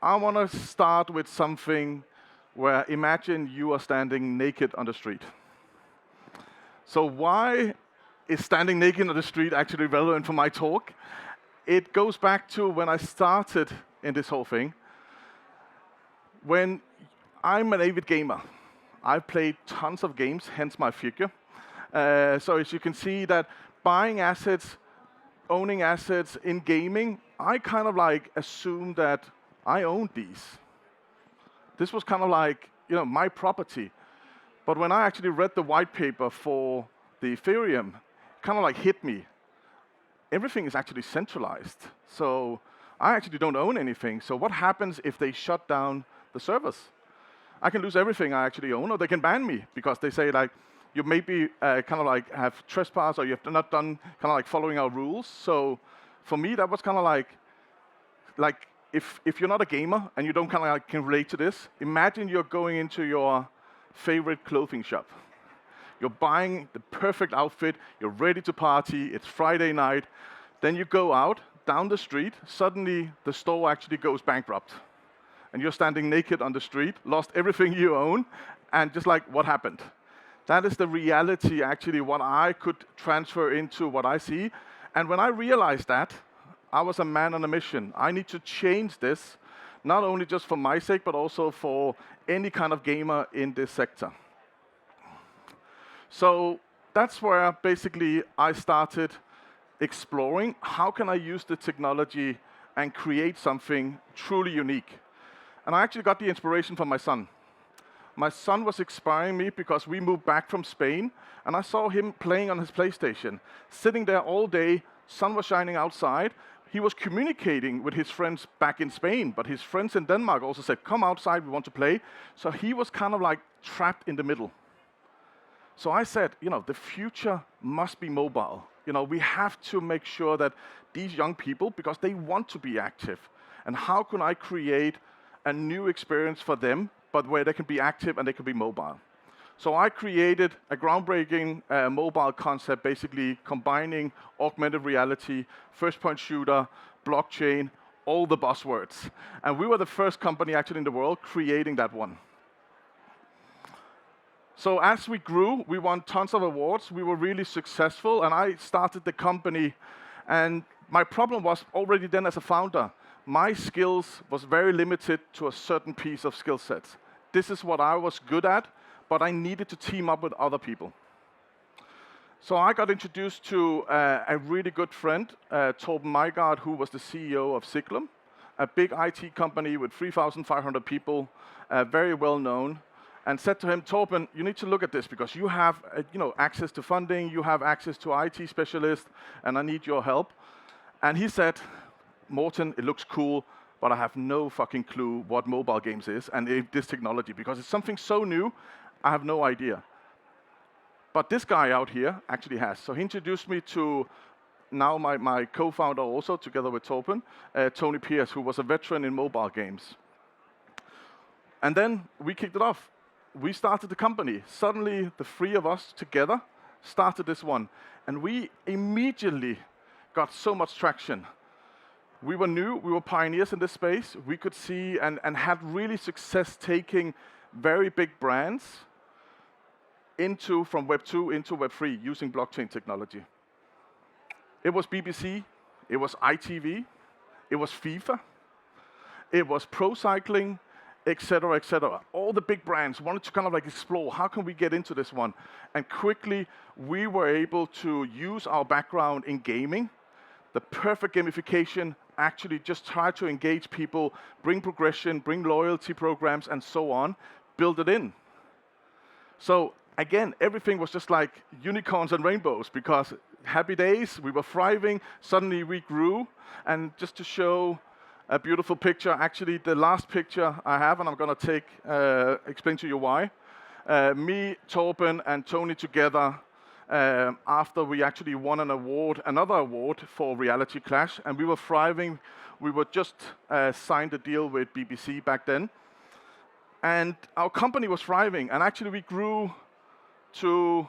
I want to start with something where imagine you are standing naked on the street. So why is standing naked on the street actually relevant for my talk? It goes back to when I started in this whole thing. When I'm an avid gamer, I've played tons of games, hence my figure. So as you can see that buying assets, owning assets in gaming, I kind of like assumed that I owned these. This was kind of like, my property. But when I actually read the white paper for the Ethereum, it kind of like hit me. Everything is actually centralized. So I actually don't own anything. So what happens if they shut down the servers? I can lose everything I actually own, or they can ban me because they say like, you maybe kind of like have trespassed or you have not done kind of like following our rules. So for me, that was kind of like if you're not a gamer and you don't kind of like can relate to this, imagine you're going into your favorite clothing shop. You're buying the perfect outfit, you're ready to party, it's Friday night, then you go out down the street, suddenly the store actually goes bankrupt. And you're standing naked on the street, lost everything you own, and just like, what happened? That is the reality, actually, what I could transfer into what I see. And when I realized that, I was a man on a mission. I need to change this, not only just for my sake, but also for any kind of gamer in this sector. So that's where basically I started exploring how can I use the technology and create something truly unique. And I actually got the inspiration from my son. My son was inspiring me because we moved back from Spain, and I saw him playing on his PlayStation, sitting there all day, sun was shining outside. He was communicating with his friends back in Spain, but his friends in Denmark also said, come outside, we want to play. So he was kind of like trapped in the middle. So I said, the future must be mobile. We have to make sure that these young people, because they want to be active, and how can I create a new experience for them, but where they can be active and they can be mobile. So I created a groundbreaking mobile concept, basically combining augmented reality, first-point shooter, blockchain, all the buzzwords. And we were the first company actually in the world creating that one. So as we grew, we won tons of awards. We were really successful, and I started the company. And my problem was already then as a founder, my skills was very limited to a certain piece of skill sets. This is what I was good at, but I needed to team up with other people. So I got introduced to a really good friend, Rongaard, who was the CEO of Siglum, a big IT company with 3,500 people, very well known, and said to him, Torben, you need to look at this because you have access to funding, you have access to IT specialists, and I need your help. And he said, Morten, it looks cool, but I have no fucking clue what mobile games is and this technology, because it's something so new, I have no idea. But this guy out here actually has. So he introduced me to now my co-founder also, together with Torben, Tony Pierce, who was a veteran in mobile games. And then we kicked it off. We started the company. Suddenly, the three of us together started this one. And we immediately got so much traction. We were new, we were pioneers in this space. We could see and had really success taking very big brands from Web 2 into Web 3 using blockchain technology. It was BBC, it was ITV, it was FIFA, it was pro cycling, etc., etc. All the big brands wanted to kind of like explore, how can we get into this one? And quickly, we were able to use our background in gaming, the perfect gamification, actually just try to engage people, bring progression, bring loyalty programs, and so on, build it in. So again, everything was just like unicorns and rainbows, because happy days, we were thriving, suddenly we grew. And just to show a beautiful picture, actually the last picture I have, and I'm going to explain to you why. Me, Torben, and Tony together, after we actually won another award for Reality Clash, and we were thriving. We were just signed a deal with BBC back then. And our company was thriving, and actually we grew to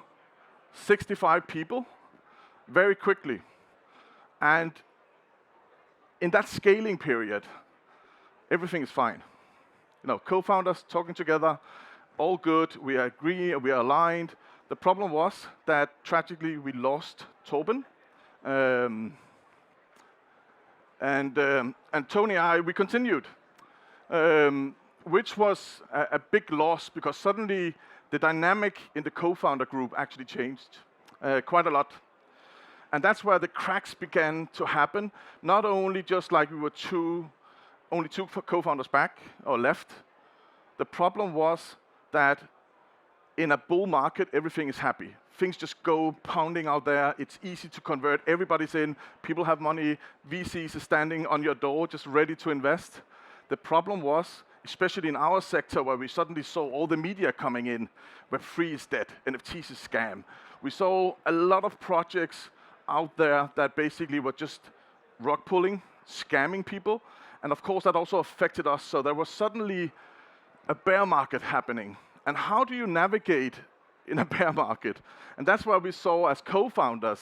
65 people very quickly. And in that scaling period, everything is fine. Co-founders talking together, all good, we agree, we are aligned. The problem was that tragically we lost Torben. And Tony and I, we continued, which was a big loss because suddenly the dynamic in the co-founder group actually changed quite a lot. And that's where the cracks began to happen. Not only just like we were only two co-founders back or left. The problem was that in a bull market, everything is happy. Things just go pounding out there. It's easy to convert. Everybody's in. People have money. VCs are standing on your door, just ready to invest. The problem was, especially in our sector, where we suddenly saw all the media coming in, Web3 is dead, NFTs is scam. We saw a lot of projects out there that basically were just rug pulling, scamming people. And of course, that also affected us. So there was suddenly a bear market happening. And how do you navigate in a bear market? And that's where we saw as co-founders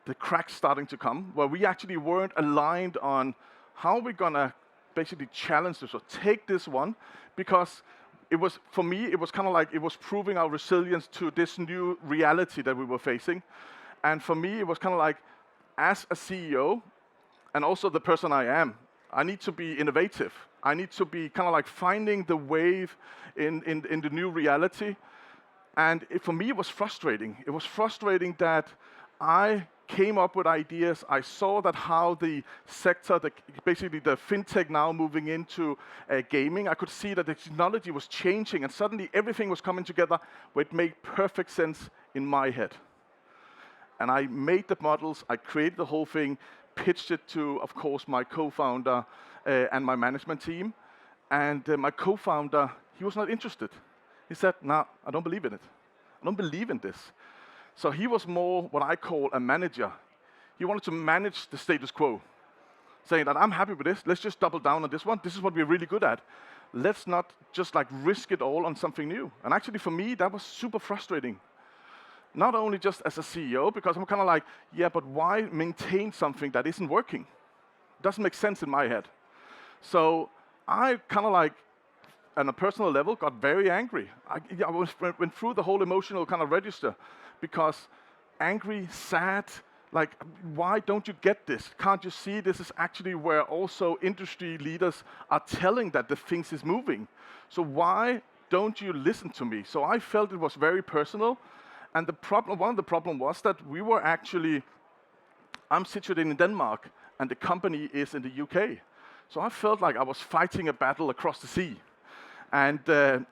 the cracks starting to come, where we actually weren't aligned on how we're gonna basically challenge this or take this one, because it was, for me, it was kind of like it was proving our resilience to this new reality that we were facing. And for me, it was kind of like, as a CEO, and also the person I am, I need to be innovative. I need to be kind of like finding the wave in the new reality. And for me, it was frustrating. It was frustrating that I came up with ideas. I saw that how the sector, basically the FinTech now moving into gaming, I could see that the technology was changing and suddenly everything was coming together where it made perfect sense in my head. And I made the models, I created the whole thing, pitched it to, of course, my co-founder and my management team. And my co-founder, he was not interested. He said, "No, I don't believe in it. I don't believe in this." So he was more what I call a manager. He wanted to manage the status quo, saying that I'm happy with this, let's just double down on this one. This is what we're really good at. Let's not just like risk it all on something new. And actually for me, that was super frustrating. Not only just as a CEO, because I'm kind of like, yeah, but why maintain something that isn't working? It doesn't make sense in my head. So I kind of like, on a personal level, got very angry. I went through the whole emotional kind of register, because angry, sad, like, why don't you get this? Can't you see this is actually where also industry leaders are telling that the things is moving? So why don't you listen to me? So I felt it was very personal. And one of the problems was that we were actually, I'm situated in Denmark, and the company is in the UK. So I felt like I was fighting a battle across the sea. And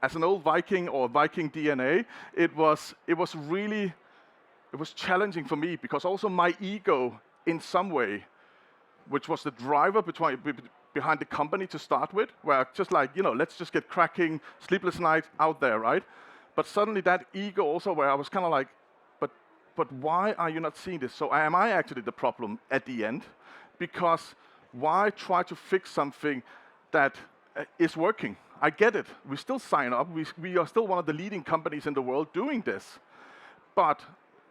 as an old Viking or Viking DNA, it was challenging for me, because also my ego in some way, which was the driver behind the company to start with, where just like, let's just get cracking, sleepless nights out there, right? But suddenly that ego also, where I was kind of like, but why are you not seeing this? So am I actually the problem at the end? Because why try to fix something that is working? I get it. We still sign up. We are still one of the leading companies in the world doing this. But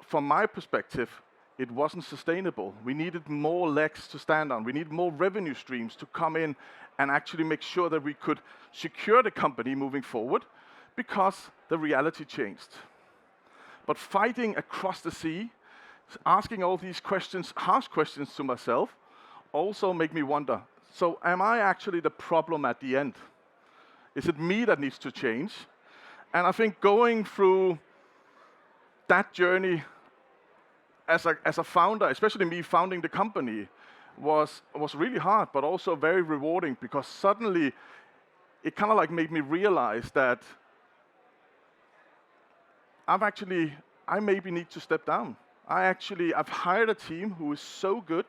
from my perspective, it wasn't sustainable. We needed more legs to stand on. We needed more revenue streams to come in and actually make sure that we could secure the company moving forward, because the reality changed. But fighting across the sea, asking all these questions, harsh questions to myself, also make me wonder, so am I actually the problem at the end? Is it me that needs to change? And I think going through that journey as a founder, especially me founding the company, was really hard, but also very rewarding, because suddenly it kind of like made me realize that I maybe need to step down. I've hired a team who is so good.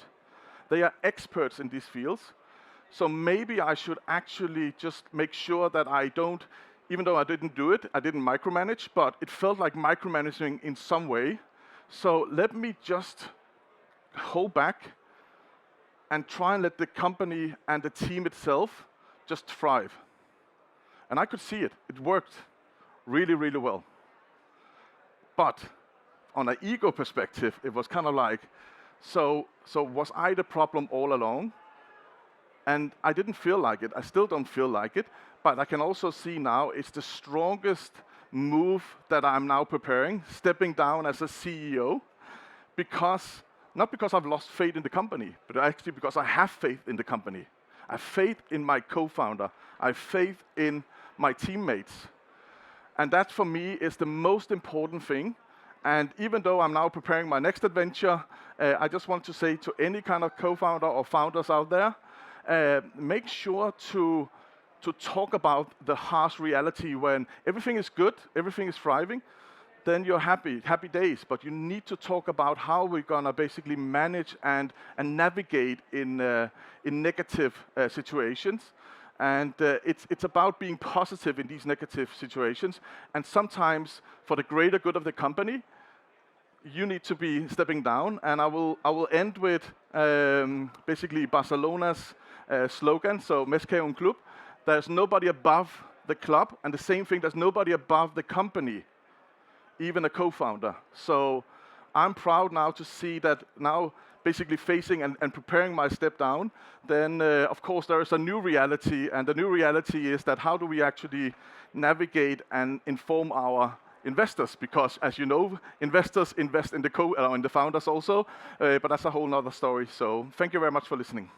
They are experts in these fields. So maybe I should actually just make sure that I don't, even though I didn't do it, I didn't micromanage, but it felt like micromanaging in some way. So let me just hold back and try and let the company and the team itself just thrive. And I could see it. It worked really, really well. But on an ego perspective, it was kind of like, so was I the problem all along? And I didn't feel like it. I still don't feel like it. But I can also see now it's the strongest move that I'm now preparing, stepping down as a CEO, because not because I've lost faith in the company, but actually because I have faith in the company. I have faith in my co-founder. I have faith in my teammates. And that, for me, is the most important thing. And even though I'm now preparing my next adventure, I just want to say to any kind of co-founder or founders out there, make sure to talk about the harsh reality when everything is good, everything is thriving, then you're happy days. But you need to talk about how we're gonna basically manage and navigate in negative situations. And it's about being positive in these negative situations. And sometimes, for the greater good of the company, you need to be stepping down. And I will end with basically Barcelona's slogan. So, Més que un club. There's nobody above the club, and the same thing, there's nobody above the company, even a co-founder. So I'm proud now to see that now basically facing and preparing my step down, then of course there is a new reality, and the new reality is that how do we actually navigate and inform our investors? Because as you know, investors invest in the in the founders also, but that's a whole nother story. So thank you very much for listening.